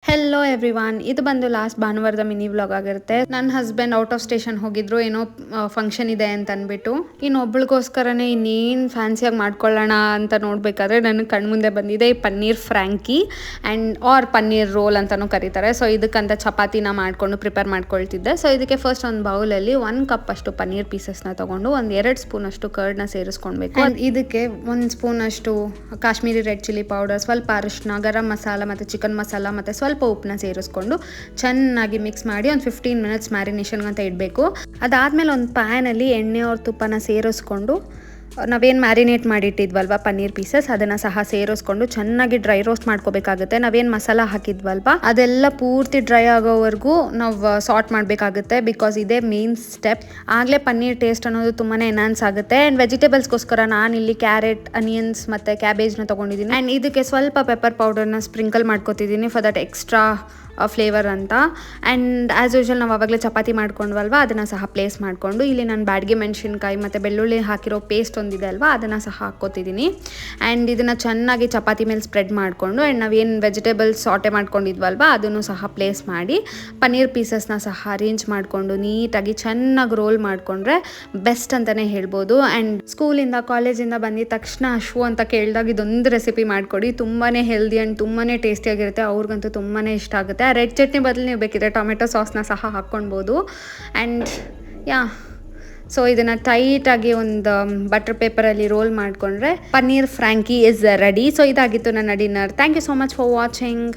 Hello everyone, ಇದು ಬಂದು last ಭಾನುವಾರದ ಮಿನಿ ವ್ಲಾಗ್ ಆಗಿರುತ್ತೆ. ನನ್ನ ಹಸ್ಬೆಂಡ್ ಔಟ್ ಆಫ್ ಸ್ಟೇಷನ್ ಹೋಗಿದ್ರು, ಏನೋ ಫಂಕ್ಷನ್ ಇದೆ ಅಂತ ಅಂದ್ಬಿಟ್ಟು. ಇನ್ನೊಬ್ಳಿಗೋಸ್ಕರನೇ ಇನ್ನೇನು ಫ್ಯಾನ್ಸಿಯಾಗಿ ಮಾಡ್ಕೊಳ್ಳೋಣ ಅಂತ ನೋಡಬೇಕಾದ್ರೆ ನನಗೆ ಕಣ್ಮುಂದೆ ಬಂದಿದೆ ಈ paneer frankie or paneer roll ಅಂತಲೂ ಕರೀತಾರೆ. ಸೊ ಇದಕ್ಕಂತ ಚಪಾತಿನ ಮಾಡಿಕೊಂಡು ಪ್ರಿಪೇರ್ ಮಾಡ್ಕೊಳ್ತಿದ್ದೆ. ಸೊ ಇದಕ್ಕೆ ಫಸ್ಟ್ ಒಂದು ಬೌಲಲ್ಲಿ 1 ಕಪ್ ಅಷ್ಟು ಪನ್ನೀರ್ ಪೀಸಸ್ನ ತೊಗೊಂಡು 2 ಸ್ಪೂನ್ ಅಷ್ಟು ಕರ್ಡ್ನ ಸೇರಿಸ್ಕೊಳ್ಬೇಕು. ಇದಕ್ಕೆ 1 ಸ್ಪೂನ್ ಅಷ್ಟು ಕಾಶ್ಮೀರಿ ರೆಡ್ ಚಿಲ್ಲಿ ಪೌಡರ್, ಸ್ವಲ್ಪ ಅರಿಶಿನ, ಗರಂ ಮಸಾಲ ಮತ್ತು ಚಿಕನ್ ಮಸಾಲ ಮತ್ತು ಸ್ವಲ್ಪ ಉಪ್ಪನ್ನ ಸೇರಿಸ್ಕೊಂಡು ಚೆನ್ನಾಗಿ ಮಿಕ್ಸ್ ಮಾಡಿ ಒಂದು 15 ಮಿನಿಟ್ಸ್ ಮ್ಯಾರಿನೇಷನ್ಗೆ ಅಂತ ಇಡಬೇಕು. ಅದಾದಮೇಲೆ ಒಂದು ಪ್ಯಾನಲ್ಲಿ ಎಣ್ಣೆ or ತುಪ್ಪನ ಸೇರಿಸ್ಕೊಂಡು ನಾವೇನು ಮ್ಯಾರಿನೇಟ್ ಮಾಡಿಟ್ಟಿದ್ವಲ್ವ ಪನ್ನೀರ್ ಪೀಸಸ್, ಅದನ್ನು ಸಹ ಸೇರಿಸ್ಕೊಂಡು ಚೆನ್ನಾಗಿ ಡ್ರೈ ರೋಸ್ಟ್ ಮಾಡ್ಕೋಬೇಕಾಗುತ್ತೆ. ನಾವೇನು ಮಸಾಲ ಹಾಕಿದ್ವಲ್ವ ಅದೆಲ್ಲ ಪೂರ್ತಿ ಡ್ರೈ ಆಗೋವರೆಗೂ ನಾವು ಸಾರ್ಟ್ ಮಾಡಬೇಕಾಗುತ್ತೆ. ಬಿಕಾಸ್ ಇದೇ ಮೇನ್ ಸ್ಟೆಪ್. ಆಗಲೇ ಪನ್ನೀರ್ ಟೇಸ್ಟ್ ಅನ್ನೋದು ತುಂಬಾ ಎನ್ಹಾನ್ಸ್ ಆಗುತ್ತೆ. ಆ್ಯಂಡ್ ವೆಜಿಟೇಬಲ್ಸ್ಗೋಸ್ಕರ ನಾನಿಲ್ಲಿ ಕ್ಯಾರೆಟ್, ಅನಿಯನ್ಸ್ ಮತ್ತು ಕ್ಯಾಬೇಜ್ನ ತೊಗೊಂಡಿದ್ದೀನಿ. ಆ್ಯಂಡ್ ಇದಕ್ಕೆ ಸ್ವಲ್ಪ ಪೆಪ್ಪರ್ ಪೌಡರ್ನ ಸ್ಪ್ರಿಂಕಲ್ ಮಾಡ್ಕೊತಿದ್ದೀನಿ ಫಾರ್ ದಟ್ ಎಕ್ಸ್ಟ್ರಾ ಫ್ಲೇವರ್ ಅಂತ. ಆ್ಯಂಡ್ ಆ್ಯಸ್ ಯೂಶುವಲ್ ನಾವು ಆವಾಗಲೇ ಚಪಾತಿ ಮಾಡ್ಕೊಂಡ್ವಲ್ವ ಅದನ್ನು ಸಹ ಪ್ಲೇಸ್ ಮಾಡಿಕೊಂಡು ಇಲ್ಲಿ ನಾನು ಬ್ಯಾಡಗಿ ಮೆಣಸಿನ್ಕಾಯಿ ಮತ್ತು ಬೆಳ್ಳುಳ್ಳಿ ಹಾಕಿರೋ ಪೇಸ್ಟ್ ಒಂದಿದೆ ಅಲ್ವಾ ಅದನ್ನು ಸಹ ಹಾಕ್ಕೋತಿದ್ದೀನಿ. ಆ್ಯಂಡ್ ಇದನ್ನು ಚೆನ್ನಾಗಿ ಚಪಾತಿ ಮೇಲೆ ಸ್ಪ್ರೆಡ್ ಮಾಡಿಕೊಂಡು ಆ್ಯಂಡ್ ನಾವೇನು ವೆಜಿಟೇಬಲ್ಸ್ ಸಾಟೆ ಮಾಡ್ಕೊಂಡಿದ್ವಲ್ವ ಅದನ್ನು ಸಹ ಪ್ಲೇಸ್ ಮಾಡಿ ಪನ್ನೀರ್ ಪೀಸಸ್ನ ಸಹ ಅರೇಂಜ್ ಮಾಡಿಕೊಂಡು ನೀಟಾಗಿ ಚೆನ್ನಾಗಿ ರೋಲ್ ಮಾಡಿಕೊಂಡ್ರೆ ಬೆಸ್ಟ್ ಅಂತಲೇ ಹೇಳ್ಬೋದು. ಆ್ಯಂಡ್ ಸ್ಕೂಲಿಂದ ಕಾಲೇಜಿಂದ ಬಂದಿದ ತಕ್ಷಣ ಅಶ್ವು ಅಂತ ಕೇಳಿದಾಗ ಇದೊಂದು ರೆಸಿಪಿ ಮಾಡಿಕೊಡಿ, ತುಂಬಾ ಹೆಲ್ದಿ ಆ್ಯಂಡ್ ತುಂಬಾ ಟೇಸ್ಟಿಯಾಗಿರುತ್ತೆ. ಅವ್ರಿಗಂತೂ ತುಂಬಾ ಇಷ್ಟ ಆಗುತ್ತೆ. ರೆಡ್ ಚಟ್ನಿ ಬದಲು ನೀವು ಬೇಕಿದ್ರೆ ಟೊಮೆಟೊ ಸಾಸ್ನ ಸಹ ಹಾಕ್ಕೊಳ್ಬೋದು. ಆ್ಯಂಡ್ ಸೊ ಇದನ್ನು ಟೈಟಾಗಿ ಒಂದು ಬಟರ್ ಪೇಪರಲ್ಲಿ ರೋಲ್ ಮಾಡಿಕೊಂಡ್ರೆ paneer frankie is ready. So ಇದಾಗಿತ್ತು ನನ್ನ dinner. Thank you so much for watching.